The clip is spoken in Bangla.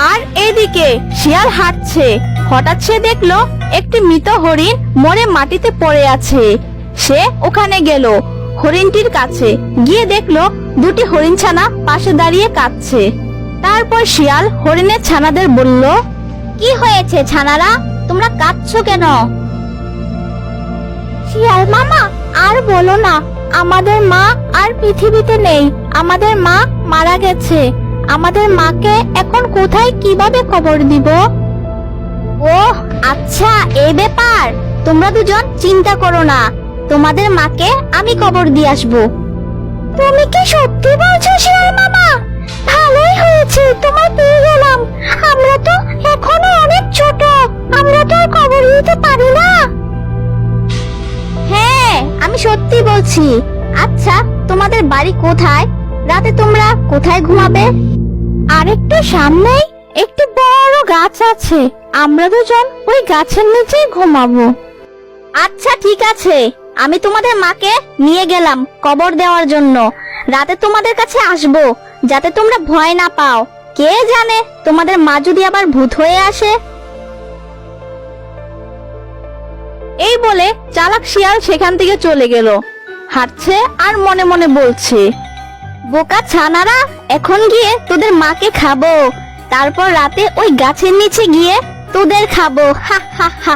আর এদিকে শিয়াল হাঁটছে। হঠাৎ সে দেখলো একটি মৃত হরিণ মরে মাটিতে পড়ে আছে। সে ওখানে গেল হরিণটির কাছে, গিয়ে দেখলো দুটি হরিণ ছানা পাশে দাঁড়িয়ে কাঁদছে। তারপর শিয়াল হরিণের ছানাদের বলল, কি হয়েছে ছানারা, তোমরা কাঁদছো কেন? শিয়াল মামা, আর বলো না, আমাদের মা আর পৃথিবীতে নেই। আমাদের মা মারা গেছে। আমাদের মাকে এখন কোথায় কিভাবে কবর দিব? ও আচ্ছা, এই ব্যাপার। তোমরা দুজন চিন্তা করো না, তোমাদের মাকে আমি কবর দিয়ে আসবো। তুমি কি সত্যি বলছো শিয়াল মামা? ভালোই হয়েছে তোমায় পেয়ে গেলাম। আমরা তো এখনো অনেক ছোট, আমরা তো আর কবর দিতে পারি না। হ্যাঁ, আমি সত্যি বলছি। আচ্ছা, তোমাদের বাড়ি কোথায়? রাতে তোমরা কোথায় ঘুমাবে? আরেকটু সামনেই একটি বড় গাছ আছে, আমরা দুজন ওই গাছের নিচেই ঘুমাবো। আচ্ছা ঠিক আছে, আমি তোমাদের মাকে নিয়ে গেলাম কবর দেওয়ার জন্য। রাতে তোমাদের কাছে আসবো, যাতে তোমরা ভয় না পাও। কে জানে তোমাদের মা যদি আবার ভূত হয়ে আসে। এই বলে চালাক শিয়াল সেখান থেকে চলে গেল। হাঁটছে আর মনে মনে বলছে, বোকা ছানারা, এখন গিয়ে তোদের মাকে খাবো, তারপর রাতে ওই গাছের নিচে গিয়ে তোদের খাবো। হা হা হা।